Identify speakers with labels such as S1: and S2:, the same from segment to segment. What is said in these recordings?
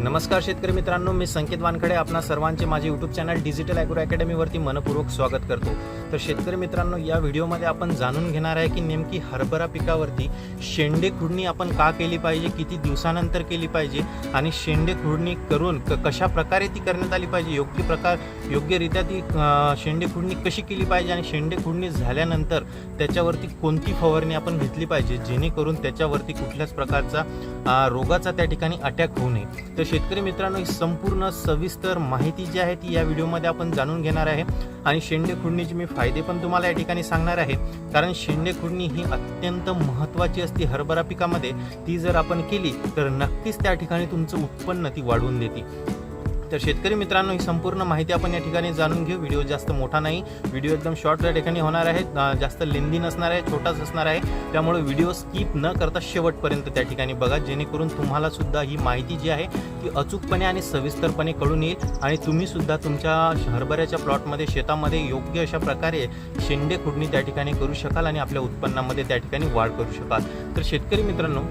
S1: नमस्कार शेतकरी मित्रांनो, मी संकेत वानखडे आपणा सर्वांचे माझे यूट्यूब चॅनल डिजिटल ॲग्रो अकॅडमीवरती मनपूर्वक स्वागत करतो। तर शेतकरी मित्रांनो, या व्हिडिओमध्ये आपण जाणून घेणार आहे की नेमकी हरभरा पिकावरती शेंडे खुडणी आपण का केली पाहिजे, किती दिवसानंतर केली पाहिजे आणि शेंडे खुडणी करून कशा प्रकारे ती करण्यात आली पाहिजे, योग्यरित्या ती शेंडे खुडणी कशी केली पाहिजे आणि शेंडे खुडणी झाल्यानंतर त्याच्यावरती कोणती फवारणी आपण घेतली पाहिजे जेणेकरून त्याच्यावरती कुठल्याच प्रकारचा रोगाचा त्या ठिकाणी अटॅक होऊ नये। तर शेतकरी मित्रांनो, ही संपूर्ण सविस्तर माहिती जी आहे ती या व्हिडिओमध्ये आपण जाणून घेणार आहे आणि शेंडे खुडणीचे मी फायदे पण तुम्हाला या ठिकाणी सांगणार आहे। कारण शेंडे खुडणी ही अत्यंत महत्त्वाची असते हरभरा पिकामध्ये। ती जर आपण केली तर नक्कीच त्या ठिकाणी तुमचं उत्पन्न ती वाढवून देते। तर शेतकरी मित्रांनो, ही संपूर्ण माहिती आपण या ठिकाणी जाणून घेऊ। व्हिडिओ जास्त मोठा नाही, व्हिडिओ एकदम शॉर्ट या ठिकाणी होणार आहे, जास्त लेंदी नसणार आहे, छोटाच असणार आहे। त्यामुळे व्हिडिओ स्किप न करता शेवटपर्यंत त्या ठिकाणी बघा, जेणेकरून तुम्हाला सुद्धा ही माहिती जी आहे ती अचूकपणे आणि सविस्तरपणे कळून येईल आणि तुम्ही सुद्धा तुमच्या हरभऱ्याच्या प्लॉटमध्ये शेतामध्ये योग्य अशा प्रकारे शेंडे खुडणी त्या ठिकाणी करू शकाल आणि आपल्या उत्पन्नामध्ये त्या ठिकाणी वाढ करू शकाल। तर शेतकरी मित्रांनो,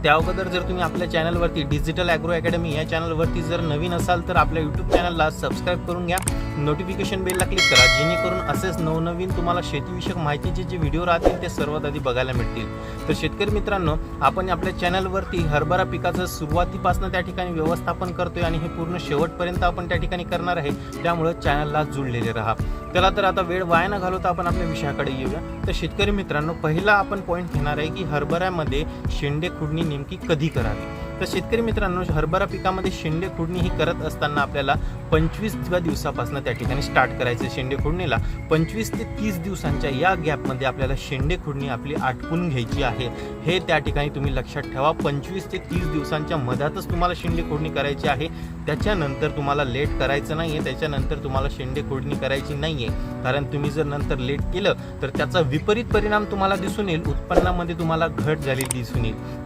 S1: त्या अगोदर जर तुम्ही आपल्या चॅनलवरती डिजिटल ॲग्रो अकॅडमी या चॅनलवरती जर नवीन असाल तर आपल्या यूट्यूब चॅनलला सबस्क्राईब करून घ्या, नोटिफिकेशन बेलला क्लिक करा, जेणेकरून असेच नवनवीन तुम्हाला शेतीविषयक माहितीचे जे व्हिडिओ राहतील ते सर्वात आधी बघायला मिळतील। तर शेतकरी मित्रांनो, आपण आपल्या चॅनलवरती हरभरा पिकाचं सुरुवातीपासून त्या ठिकाणी व्यवस्थापन करतोय आणि हे पूर्ण शेवटपर्यंत आपण त्या ठिकाणी करणार आहे, त्यामुळे चॅनलला जुळलेले राहा। चला तर आता वेळ वाया न घालवता आपण आपल्या विषयाकडे येऊया। तर शेतकरी मित्रांनो, पहिला आपण पॉईंट घेणार आहे की हरभऱ्यामध्ये शेंडे खुडणी नेमकी कधी करावी। तर शेतकरी मित्रांनो, हरभरा पिकामध्ये शेंडे खुडणी ही करत असताना आपल्याला 25व्या दिवसापासून त्या ठिकाणी स्टार्ट करायचं। शेंडे खुडणीला 25 ते 30 दिवसांच्या या गॅपमध्ये आपल्याला शेंडे खुडणी आपली आटपून घ्यायची आहे, हे त्या ठिकाणी तुम्ही लक्षात ठेवा। 25 ते 30 दिवसांच्या मधातच तुम्हाला शेंडे खुडणी करायची आहे, त्याच्यानंतर तुम्हाला लेट करायचं नाही आहे, त्याच्यानंतर तुम्हाला शेंडे खुडणी करायची नाही आहे। कारण तुम्ही जर नंतर लेट केलं तर त्याचा विपरीत परिणाम तुम्हाला दिसून येईल, उत्पन्नामध्ये तुम्हाला घट झालेली दिसून येईल।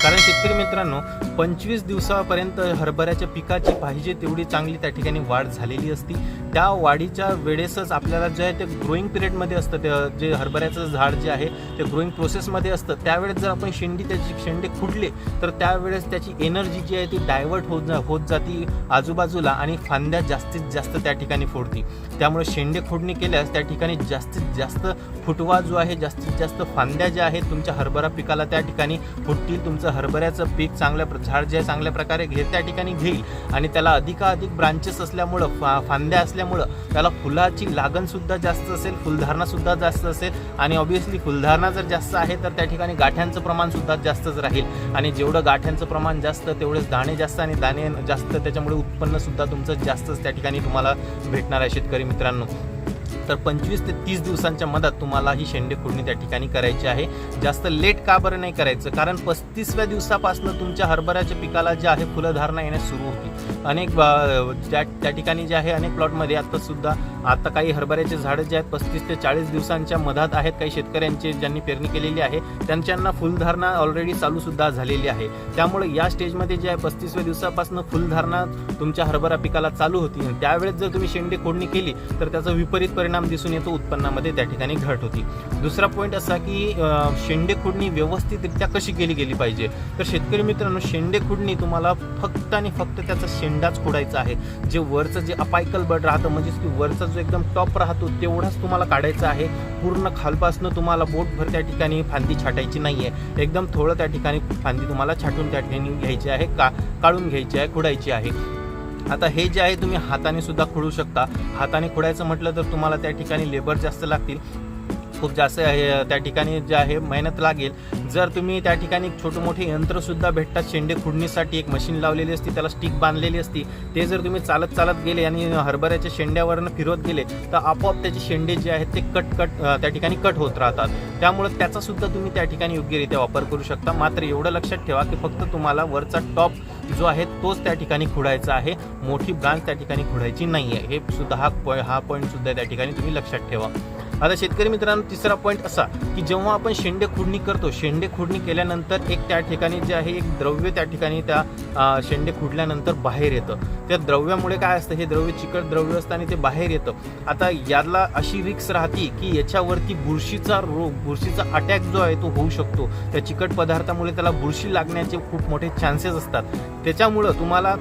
S1: कारण शेतकरी मित्रांनो, 25 दिवसापर्यंत हरभऱ्याच्या पिकाची पाहिजे तेवढी चांगली त्या ठिकाणी वाढ झालेली असती। त्या वाढीच्या वेळेसच आपल्याला जे आहे ते ग्रोईंग पिरियडमध्ये असतं, ते जे हरभऱ्याचं झाड जे आहे ते ग्रोईंग प्रोसेसमध्ये असतं, त्यावेळेस जर आपण त्याची शेंडे खुडले तर त्यावेळेस त्याची एनर्जी जी आहे ती डायव्हर्ट होत जाती आजूबाजूला आणि फांद्या जास्तीत जास्त त्या ठिकाणी फोडती। त्यामुळे शेंडे खुडणी केल्यास त्या ठिकाणी जास्तीत जास्त फुटवा जो आहे, जास्तीत जास्त फांद्या ज्या आहेत तुमच्या हरभरा पिकाला त्या ठिकाणी फुटतील। तुमचं हरभऱ्याचं पीक झाड जे आहे चांगल्या प्रकारे त्या ठिकाणी घेईल आणि त्याला अधिकाधिक ब्रांचेस असल्यामुळं, फांद्या असल्यामुळं त्याला फुलाची लागण सुद्धा जास्त असेल, फुलधारणा सुद्धा जास्त असेल आणि ऑब्व्हियसली फुलधारणा जर जास्त आहे तर त्या ठिकाणी गाठ्यांचं प्रमाण सुद्धा जास्तच राहील आणि जेवढं गाठ्यांचं प्रमाण जास्त तेवढेच दाणे जास्त आणि दाणे जास्त, त्याच्यामुळे उत्पन्न सुद्धा तुमचं जास्तच त्या ठिकाणी तुम्हाला भेटणार आहे शेतकरी मित्रांनो। तर 25 ते 30 दिवसांच्या मधात तुम्हाला ही शेंडे खुडणी त्या ठिकाणी करायची आहे। जास्त लेट का बरं नाही करायचं, कारण 35व्या दिवसापासून तुमच्या हरभऱ्याच्या पिकाला जे आहे फुलधारणा येण्यास सुरू होती। अनेक त्या ठिकाणी जे आहे अनेक प्लॉटमध्ये आता काही हरभऱ्याचे झाडं जे आहेत 35 ते 40 दिवसांच्या मधात आहेत। काही शेतकऱ्यांचे ज्यांनी पेरणी केलेली आहे त्यांच्यांना फुलधारणा ऑलरेडी चालू सुद्धा झालेली आहे। त्यामुळे या स्टेजमध्ये जे आहे 35व्या दिवसापासून फुलधारणा तुमच्या हरभरा पिकाला चालू होती आणि त्यावेळेस जर तुम्ही शेंडे खुडणी केली तर त्याचा विपरीत परिणाम दिसून येतो, उत्पन्नामध्ये त्या ठिकाणी घट होती। दुसरा पॉईंट असा की शेंडे खुडणी व्यवस्थितरित्या कशी केली गेली पाहिजे। तर शेतकरी मित्रांनो, शेंडे खुडणी तुम्हाला फक्त आणि फक्त त्याचा शेंडाच खोडायचा आहे। जे वरचं जे अपायकल बड राहतं, म्हणजे की वरचा जो एकदम टॉप राहतो तेवढाच तुम्हाला काढायचा आहे। पूर्ण खालपासनं तुम्हाला बोटभर त्या ठिकाणी फांदी छाटायची नाही आहे, एकदम थोडं त्या ठिकाणी फांदी तुम्हाला छाटून त्या ठिकाणी घ्यायची आहे, काढून घ्यायची आहे, खोडायची आहे। आता हे जे आहे तुम्ही हाताने सुद्धा खोडू शकता। हाताने खोडायचं म्हटलं तर तुम्हाला त्या ठिकाणी लेबर जास्त लागतील, खूप जास्त त्या ठिकाणी जे आहे मेहनत लागेल। जर तुम्ही त्या ठिकाणी छोटे मोठे यंत्रसुद्धा भेटतात शेंडे खुडणीसाठी, एक मशीन लावलेली असते, त्याला स्टिक बांधलेली असती, ते जर तुम्ही चालत गेले आणि हरभऱ्याच्या शेंड्यावरनं फिरवत गेले तर आपोआप त्याचे शेंडे जे आहेत ते त्या ठिकाणी कट होत राहतात। त्यामुळे त्याचा सुद्धा तुम्ही त्या ठिकाणी योग्यरित्या वापर करू शकता। मात्र एवढं लक्षात ठेवा की फक्त तुम्हाला वरचा टॉप जो आहे तोच त्या ठिकाणी खुडायचा आहे, मोठी ब्रांच त्या ठिकाणी खुडायची नाही आहे। हे सुद्धा हा पॉईंट सुद्धा त्या ठिकाणी तुम्ही लक्षात ठेवा। आता शेतकरी मित्रांनो, तिसरा पॉईंट असा की जेव्हा आपण शेंडे खुडणी करतो, शेंडे खुडणी केल्यानंतर एक त्या ठिकाणी जे आहे एक द्रव्य त्या ठिकाणी त्या शेंडे खुडल्यानंतर बाहेर येतं. त्या द्रव्यामुळे काय असतं, हे द्रव्य चिकट द्रव्य असतं आणि ते बाहेर येतं. आता याला अशी रिक्स राहते की याच्यावरती बुरशीचा अटॅक जो आहे तो होऊ शकतो. त्या चिकट पदार्थामुळे त्याला बुरशी लागण्याचे खूप मोठे चान्सेस असतात. त्याच्यामुळं तुम्हाला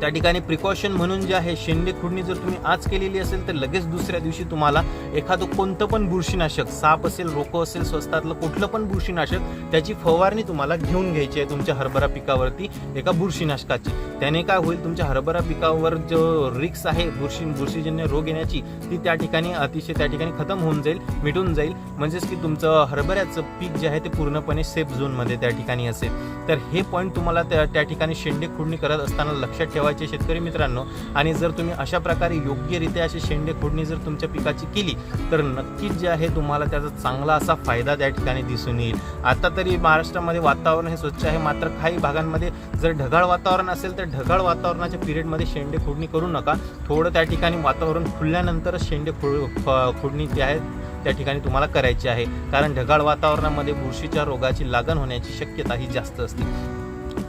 S1: त्या ठिकाणी प्रिकॉशन म्हणून जे आहे, शेंडे खुडणी जर तुम्ही आज केलेली असेल तर लगेच दुसऱ्या दिवशी तुम्हाला एखादं कोणतं पण बुरशीनाशक, साप असेल, रोको असेल, स्वस्तातलं कुठलं पण बुरशीनाशक, त्याची फवारणी तुम्हाला घेऊन घ्यायची आहे तुमच्या हरभरा पिकावरती एका बुरशीनाशकाची. त्याने काय होईल, तुमच्या हरभरा पिकावर जो रिक्स आहे बुरशीजन्य रोग येण्याची, ती त्या ठिकाणी अतिशय त्या ठिकाणी खतम होऊन जाईल, मिटून जाईल. म्हणजेच की तुमचं हरभऱ्याचं पीक जे आहे ते पूर्णपणे सेफ झोनमध्ये त्या ठिकाणी असेल. तर हे पॉईंट तुम्हाला त्या ठिकाणी शेंडे खुडणी करत असताना लक्षात ठेवायचे शेतकरी मित्रांनो. आणि जर तुम्ही अशा प्रकारे योग्यरित्या अशी शेंडे खुडणी जर तुमच्या पिकाची केली तर नक्कीच जे आहे तुम्हाला त्याचा चांगला असा फायदा त्या ठिकाणी दिसून येईल. आता तरी महाराष्ट्रामध्ये वातावरण हे स्वच्छ आहे, मात्र काही भागांमध्ये जर ढगाळ वातावरण असेल तर ढगाळ वातावरणाच्या पिरियडमध्ये शेंडे खुडणी करू नका. थोडं त्या ठिकाणी वातावरण खुलल्यानंतरच शेंडे खुडणी जी आहे त्या ठिकाणी तुम्हाला करायची आहे, कारण ढगाळ वातावरणामध्ये बुरशीच्या रोगाची लागण होण्याची शक्यता ही जास्त असते.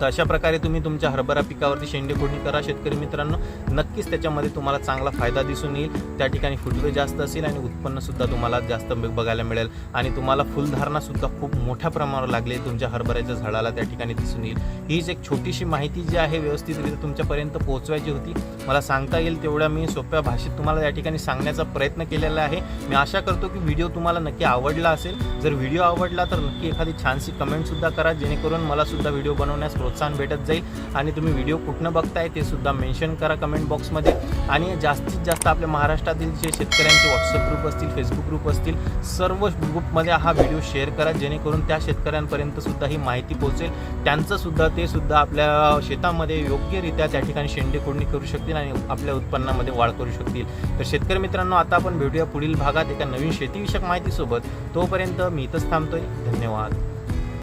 S1: तर अशा प्रकारे तुम्ही तुमच्या हरभरा पिकावरती शेंडे खुडणी करा शेतकरी मित्रांनो. नक्कीच त्याच्यामध्ये तुम्हाला चांगला फायदा दिसून येईल. त्या ठिकाणी फुटवे जास्त असेल आणि उत्पन्नसुद्धा तुम्हाला जास्त बघायला मिळेल आणि तुम्हाला फुलधारणासुद्धा खूप मोठ्या प्रमाणावर लागले तुमच्या हरभऱ्याच्या झाडाला त्या ठिकाणी दिसून येईल. हीच एक छोटीशी माहिती जी आहे व्यवस्थितरित्या तुमच्यापर्यंत पोहोचवायची होती. मला सांगता येईल तेवढ्या मी सोप्या भाषेत तुम्हाला या ठिकाणी सांगण्याचा प्रयत्न केलेला आहे. मी आशा करतो की व्हिडिओ तुम्हाला नक्की आवडला असेल. जर व्हिडिओ आवडला तर नक्की एखादी छानशी कमेंटसुद्धा करा, जेणेकरून मला सुद्धा व्हिडिओ बनवण्यास प्रोत्साहन भेटत जाईल. आणि तुम्ही व्हिडिओ कुठनं बघताय ते सुद्धा मेन्शन करा कमेंट बॉक्समध्ये. आणि जास्तीत जास्त आपल्या महाराष्ट्रातील जे शेतकऱ्यांचे व्हॉट्सअप ग्रुप असतील, फेसबुक ग्रुप असतील, सर्व ग्रुपमध्ये हा व्हिडिओ शेअर करा, जेणेकरून त्या शेतकऱ्यांपर्यंत सुद्धा ही माहिती पोहोचेल. ते सुद्धा आपल्या शेतामध्ये योग्यरित्या त्या ठिकाणी शेंडे खुडणी करू शकतील आणि आपल्या उत्पन्नामध्ये वाढ करू शकतील. तर शेतकरी मित्रांनो, आता आपण भेटूया पुढील भागात एका नवीन शेतीविषयक माहितीसोबत. तोपर्यंत मी इथंच थांबतोय. धन्यवाद.